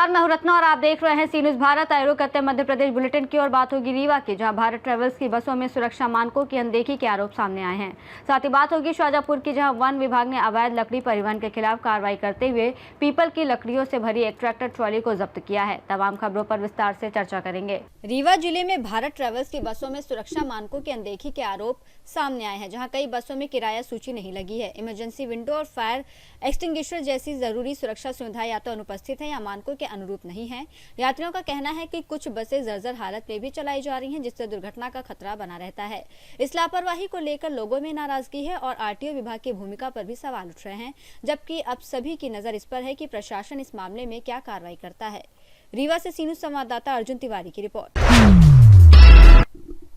नमस्कार, मैं हूं रत्ना और आप देख रहे हैं सी न्यूज भारत। आए रुख करते मध्य प्रदेश बुलेटिन की और बात होगी रीवा की, जहां भारत ट्रेवल्स की बसों में सुरक्षा मानकों की अनदेखी के आरोप सामने आए हैं। साथ ही बात होगी शाजापुर की, जहां वन विभाग ने अवैध लकड़ी परिवहन के खिलाफ कार्रवाई करते हुए पीपल की लकड़ियों से भरी एक ट्रैक्टर ट्रॉली को जब्त किया है। तमाम खबरों पर विस्तार से चर्चा करेंगे। रीवा जिले में भारत ट्रेवल्स की बसों में सुरक्षा मानकों की अनदेखी के आरोप सामने आए हैं, जहां कई बसों में किराया सूची नहीं लगी है, इमरजेंसी विंडो और फायर एक्सटिंग्विशर जैसी जरूरी सुरक्षा सुविधाएं या तो अनुपस्थित है या मानकों के अनुरूप नहीं है। यात्रियों का कहना है कि कुछ बसें जर्जर हालत में भी चलाई जा रही हैं, जिससे दुर्घटना का खतरा बना रहता है। इस लापरवाही को लेकर लोगों में नाराजगी है और आरटीओ विभाग की भूमिका पर भी सवाल उठ रहे हैं, जबकि अब सभी की नजर इस पर है कि प्रशासन इस मामले में क्या कार्रवाई करता है। रीवा से सी न्यूज संवाददाता अर्जुन तिवारी की रिपोर्ट।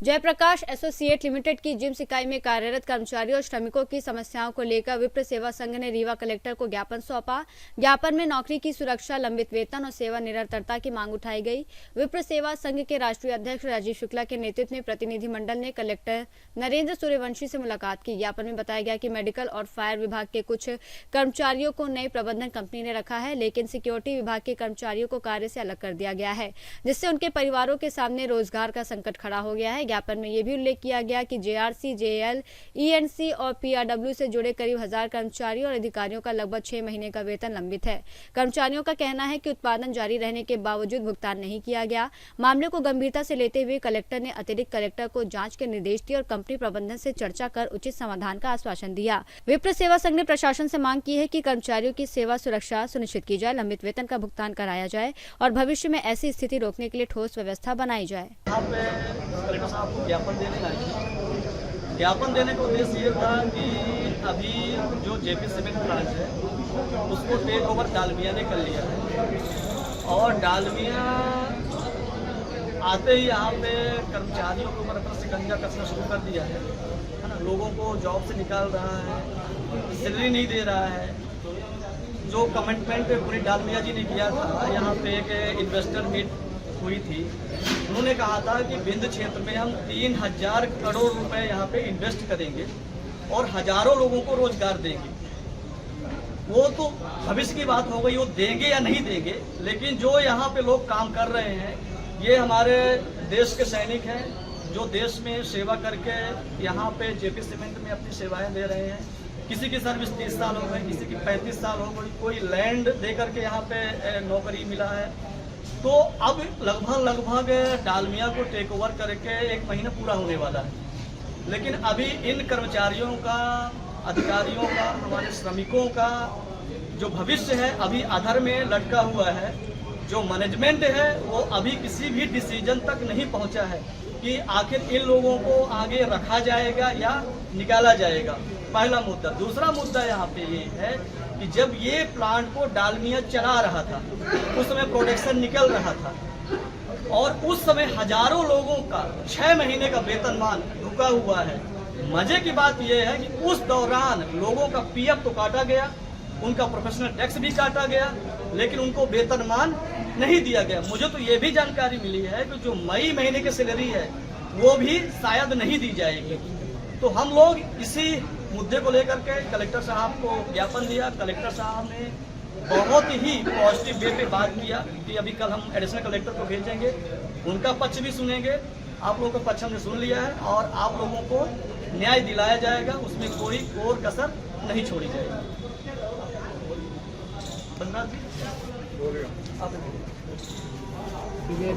जयप्रकाश एसोसिएट लिमिटेड की जिम्स इकाई में कार्यरत कर्मचारियों और श्रमिकों की समस्याओं को लेकर विप्र सेवा संघ ने रीवा कलेक्टर को ज्ञापन सौंपा। ज्ञापन में नौकरी की सुरक्षा, लंबित वेतन और सेवा निरंतरता की मांग उठाई गई। विप्र सेवा संघ के राष्ट्रीय अध्यक्ष राजीव शुक्ला के नेतृत्व में प्रतिनिधिमंडल ने कलेक्टर नरेंद्र सूर्यवंशी से मुलाकात की। ज्ञापन में बताया गया कि मेडिकल और फायर विभाग के कुछ कर्मचारियों को नई प्रबंधन कंपनी ने रखा है, लेकिन सिक्योरिटी विभाग के कर्मचारियों को कार्य से अलग कर दिया गया है, जिससे उनके परिवारों के सामने रोजगार का संकट खड़ा हो गया है। ज्ञापन में यह भी उल्लेख किया गया कि जेआरसी, जेएल, ईएनसी और पीआरडब्ल्यू से जुड़े करीब 1000 कर्मचारियों और अधिकारियों का लगभग 6 महीने का वेतन लंबित है। कर्मचारियों का कहना है कि उत्पादन जारी रहने के बावजूद भुगतान नहीं किया गया। मामले को गंभीरता से लेते हुए कलेक्टर ने अतिरिक्त कलेक्टर को जांच के निर्देश दिए और कंपनी प्रबंधन से चर्चा कर उचित समाधान का आश्वासन दिया। विप्र सेवा संघ ने प्रशासन से मांग की है कि कर्मचारियों की सेवा सुरक्षा सुनिश्चित की जाए, लंबित वेतन का भुगतान कराया जाए और भविष्य में ऐसी स्थिति रोकने के लिए ठोस व्यवस्था बनाई जाए। ज्ञापन देने का उद्देश्य ये था कि अभी जो जेपी सीमेंट प्लांट है उसको टेक ओवर डालमिया ने कर लिया है और डालमिया आते ही यहाँ पे कर्मचारियों के ऊपर अपना शिकंजा कसना शुरू कर दिया है ना। लोगों को जॉब से निकाल रहा है, सैलरी नहीं दे रहा है। जो कमिटमेंट पूरी डालमिया जी ने किया था, यहाँ पे एक इन्वेस्टर मीट हुई थी, उन्होंने कहा था कि बिंद क्षेत्र में हम 3000 करोड़ रुपए यहाँ पे इन्वेस्ट करेंगे और हजारों लोगों को रोजगार देंगे। वो तो भविष्य की बात हो गई, वो देंगे या नहीं देंगे, लेकिन जो यहाँ पे लोग काम कर रहे हैं ये हमारे देश के सैनिक हैं, जो देश में सेवा करके यहाँ पे जेपी सीमेंट में अपनी सेवाएं दे रहे हैं। किसी की सर्विस 30 साल हो गए, किसी की 35 साल हो गई, कोई लैंड दे करके यहाँ पे नौकरी मिला है। तो अब लगभग डालमिया को टेक ओवर करके 1 महीना पूरा होने वाला है, लेकिन अभी इन कर्मचारियों का, अधिकारियों का, हमारे श्रमिकों का जो भविष्य है अभी आधार में लटका हुआ है। जो मैनेजमेंट है वो अभी किसी भी डिसीजन तक नहीं पहुंचा है कि आखिर इन लोगों को आगे रखा जाएगा या निकाला जाएगा। पहला मुद्दा। दूसरा मुद्दा यहाँ पे ये है कि जब ये प्लांट को डालमिया चला रहा था उस समय प्रोडक्शन निकल रहा था और उस समय हजारों लोगों का 6 महीने का वेतनमान रुका हुआ है। मजे की बात यह है कि उस दौरान लोगों का पीएफ तो काटा गया, उनका प्रोफेशनल टैक्स भी काटा गया, लेकिन उनको वेतनमान नहीं दिया गया। मुझे तो ये भी जानकारी मिली है कि जो मई महीने की सैलरी है वो भी शायद नहीं दी जाएगी। तो हम लोग इसी मुद्दे को लेकर के कलेक्टर साहब को ज्ञापन दिया। कलेक्टर साहब ने बहुत ही पॉजिटिव वे पे बात किया कि अभी कल हम एडिशनल कलेक्टर को भेजेंगे, उनका पक्ष भी सुनेंगे। आप लोगों का पक्ष हमने सुन लिया है और आप लोगों को न्याय दिलाया जाएगा, उसमें कोई कोर कसर नहीं छोड़ी जाएगी। हम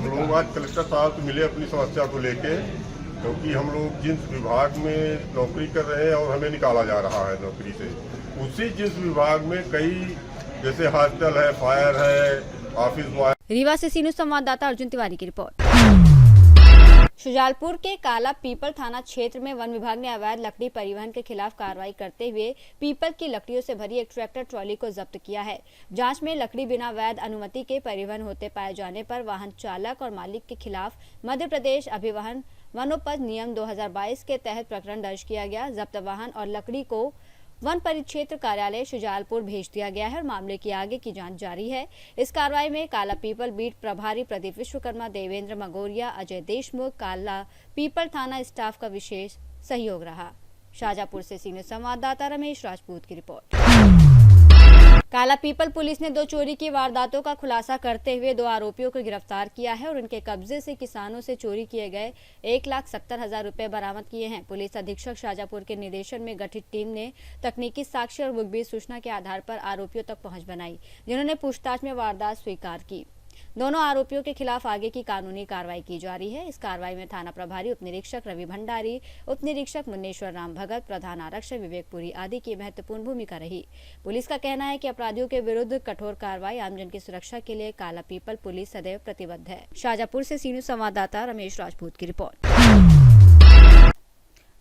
लोग आज कलेक्टर साहब से मिले अपनी समस्या को लेके, क्योंकि हम लोग जिस विभाग में नौकरी कर रहे हैं और हमें निकाला जा रहा है नौकरी से, उसी जिस विभाग में कई जैसे हॉस्टल है, फायर है, ऑफिस बॉय। रीवा से सी न्यूज संवाददाता अर्जुन तिवारी की रिपोर्ट। शुजालपुर के काला पीपल थाना क्षेत्र में वन विभाग ने अवैध लकड़ी परिवहन के खिलाफ कार्रवाई करते हुए पीपल की लकड़ियों से भरी एक ट्रैक्टर ट्रॉली को जब्त किया है। जांच में लकड़ी बिना वैध अनुमति के परिवहन होते पाए जाने पर वाहन चालक और मालिक के खिलाफ मध्य प्रदेश अभिवहन वनोपज नियम 2022 के तहत प्रकरण दर्ज किया गया। जब्त वाहन और लकड़ी को वन परिक्षेत्र कार्यालय शुजालपुर भेज दिया गया है और मामले की आगे की जांच जारी है। इस कार्रवाई में काला पीपल बीट प्रभारी प्रदीप विश्वकर्मा, देवेंद्र मगोरिया, अजय देशमुख, काला पीपल थाना स्टाफ का विशेष सहयोग रहा। शाजापुर से सीनियर संवाददाता रमेश राजपूत की रिपोर्ट। काला पीपल पुलिस ने 2 चोरी की वारदातों का खुलासा करते हुए 2 आरोपियों को गिरफ्तार किया है और उनके कब्जे से किसानों से चोरी किए गए 1,70,000 रुपए बरामद किए हैं। पुलिस अधीक्षक शाजापुर के निर्देशन में गठित टीम ने तकनीकी साक्ष्य और मुखबिर सूचना के आधार पर आरोपियों तक पहुंच बनाई, जिन्होंने पूछताछ में वारदात स्वीकार की। दोनों आरोपियों के खिलाफ आगे की कानूनी कार्रवाई की जा रही है। इस कार्रवाई में थाना प्रभारी उप निरीक्षक रवि भंडारी, उप निरीक्षक मुन्नेश्वर राम भगत, प्रधान आरक्षक विवेक पुरी आदि की महत्वपूर्ण भूमिका रही। पुलिस का कहना है कि अपराधियों के विरुद्ध कठोर कार्रवाई, आमजन की सुरक्षा के लिए काला पीपल पुलिस सदैव प्रतिबद्ध है। शाजापुर से सीनू संवाददाता रमेश राजपूत की रिपोर्ट।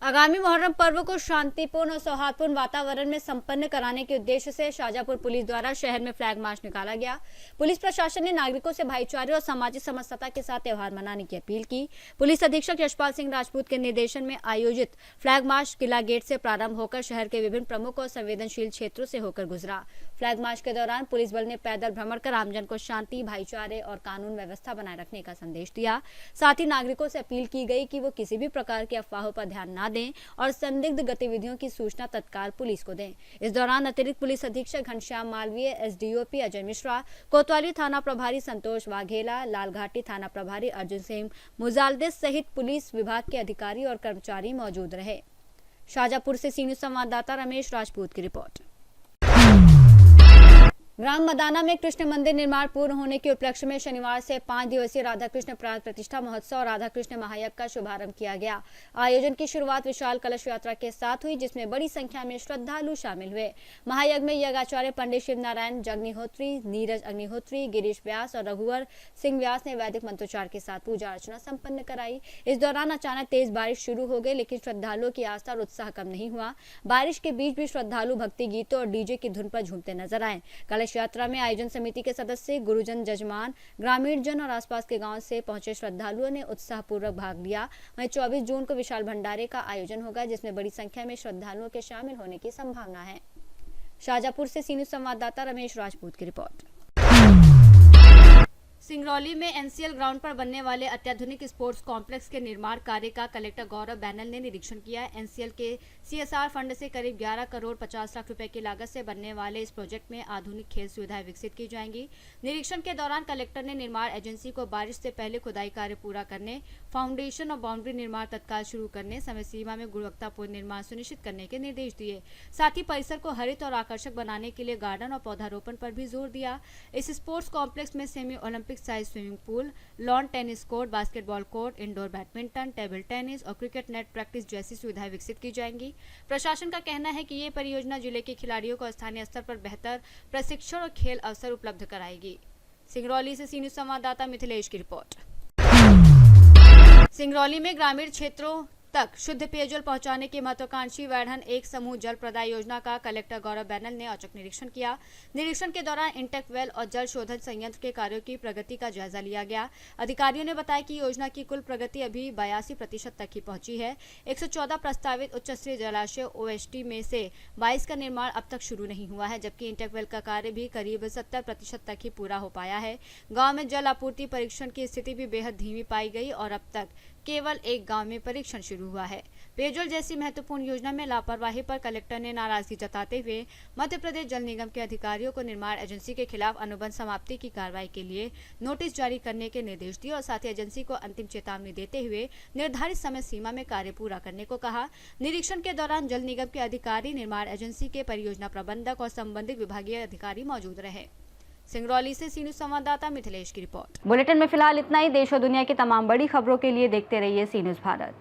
आगामी मुहर्रम पर्व को शांतिपूर्ण और सौहार्दपूर्ण वातावरण में संपन्न कराने के उद्देश्य से शाजापुर पुलिस द्वारा शहर में फ्लैग मार्च निकाला गया। पुलिस प्रशासन ने नागरिकों से भाईचारे और सामाजिक समरसता के साथ त्योहार मनाने की अपील की। पुलिस अधीक्षक यशपाल सिंह राजपूत के निर्देशन में आयोजित फ्लैग मार्च किला गेट से प्रारंभ होकर शहर के विभिन्न प्रमुख और संवेदनशील क्षेत्रों से होकर गुजरा। फ्लैग मार्च के दौरान पुलिस बल ने पैदल भ्रमण कर आमजन को शांति, भाईचारे और कानून व्यवस्था बनाए रखने का संदेश दिया। साथ ही नागरिकों से अपील की गई कि वो किसी भी प्रकार की अफवाहों पर ध्यान न दें और संदिग्ध गतिविधियों की सूचना तत्काल पुलिस को दें। इस दौरान अतिरिक्त पुलिस अधीक्षक घनश्याम मालवीय, एसडीओपी अजय मिश्रा, कोतवाली थाना प्रभारी संतोष वाघेला, लालघाटी थाना प्रभारी अर्जुन सिंह मुजालदिस सहित पुलिस विभाग के अधिकारी और कर्मचारी मौजूद रहे। शाजापुर से सीनू संवाददाता रमेश राजपूत की रिपोर्ट। ग्राम मदाना में कृष्ण मंदिर निर्माण पूर्ण होने के उपलक्ष्य में शनिवार से 5 दिवसीय राधा कृष्ण प्राण प्रतिष्ठा महोत्सव और राधा कृष्ण महायज्ञ का शुभारंभ किया गया। आयोजन की शुरुआत विशाल कलश यात्रा के साथ हुई, जिसमें बड़ी संख्या में श्रद्धालु शामिल हुए। महायज्ञ में यज्ञाचार्य पंडित शिव नारायण अग्निहोत्री, नीरज अग्निहोत्री, गिरीश व्यास और रघुवर सिंह व्यास ने वैदिक मंत्रोच्चार के साथ पूजा अर्चना संपन्न कराई। इस दौरान अचानक तेज बारिश शुरू हो गई, लेकिन श्रद्धालुओं की आस्था और उत्साह कम नहीं हुआ। बारिश के बीच भी श्रद्धालु भक्ति गीतों और डीजे की धुन पर झूमते नजर आए। कलश यात्रा में आयोजन समिति के सदस्य, गुरुजन, जजमान, ग्रामीण जन और आसपास के गांव से पहुंचे श्रद्धालुओं ने उत्साहपूर्वक भाग लिया। वहीं 24 जून को विशाल भंडारे का आयोजन होगा, जिसमें बड़ी संख्या में श्रद्धालुओं के शामिल होने की संभावना है। शाजापुर से सीनू संवाददाता रमेश राजपूत की रिपोर्ट। सिंगरौली में एनसीएल ग्राउंड पर बनने वाले अत्याधुनिक स्पोर्ट्स कॉम्प्लेक्स के निर्माण कार्य का कलेक्टर गौरव बैनल ने निरीक्षण किया। एनसीएल के सीएसआर फंड से करीब 11 करोड़ 50 लाख रुपए की लागत से बनने वाले इस प्रोजेक्ट में आधुनिक खेल सुविधाएं विकसित की जाएंगी। निरीक्षण के दौरान कलेक्टर ने निर्माण एजेंसी को बारिश से पहले खुदाई कार्य पूरा करने, फाउंडेशन और बाउंड्री निर्माण तत्काल शुरू करने, समय सीमा में गुणवत्तापूर्ण निर्माण सुनिश्चित करने के निर्देश दिए। साथ ही परिसर को हरित और आकर्षक बनाने के लिए गार्डन और पौधारोपण पर भी जोर दिया। इस स्पोर्ट्स कॉम्प्लेक्स में semi Olympic size swimming pool, lawn tennis court, basketball court, indoor badminton, table tennis और क्रिकेट नेट प्रैक्टिस जैसी सुविधाएं विकसित की जाएंगी। प्रशासन का कहना है कि ये परियोजना जिले के खिलाड़ियों को स्थानीय स्तर पर बेहतर प्रशिक्षण और खेल अवसर उपलब्ध कराएगी। सिंगरौली से सीनू संवाददाता मिथिलेश की रिपोर्ट। सिंगरौली में ग्रामीण क्षेत्रों तक शुद्ध पेयजल पहुंचाने की महत्वाकांक्षी वैढ़न एक समूह जल प्रदाय योजना का कलेक्टर गौरव बैनल ने औचक निरीक्षण किया। निरीक्षण के दौरान इंटेक वेल और जल शोधन संयंत्र के कार्यों की प्रगति का जायजा लिया गया। अधिकारियों ने बताया कि योजना की कुल प्रगति अभी 82% तक ही पहुंची है। 114 प्रस्तावित उच्च स्तरीय जलाशय ओएसटी में से 22 का निर्माण अब तक शुरू नहीं हुआ है, जबकि इंटेक वेल का कार्य भी करीब 70% तक ही पूरा हो पाया है। गाँव में जल आपूर्ति परीक्षण की स्थिति भी बेहद धीमी पाई गई और अब तक केवल एक गांव में परीक्षण शुरू हुआ है। पेयजल जैसी महत्वपूर्ण योजना में लापरवाही पर कलेक्टर ने नाराजगी जताते हुए मध्य प्रदेश जल निगम के अधिकारियों को निर्माण एजेंसी के खिलाफ अनुबंध समाप्ति की कार्रवाई के लिए नोटिस जारी करने के निर्देश दिए और साथ ही एजेंसी को अंतिम चेतावनी देते हुए निर्धारित समय सीमा में कार्य पूरा करने को कहा। निरीक्षण के दौरान जल निगम के अधिकारी, निर्माण एजेंसी के परियोजना प्रबंधक और संबंधित विभागीय अधिकारी मौजूद रहे। सिंगरौली से सीनू संवाददाता मिथिलेश की रिपोर्ट। बुलेटिन में फिलहाल इतना ही। देश और दुनिया की तमाम बड़ी खबरों के लिए देखते रहिए सी न्यूज़ भारत।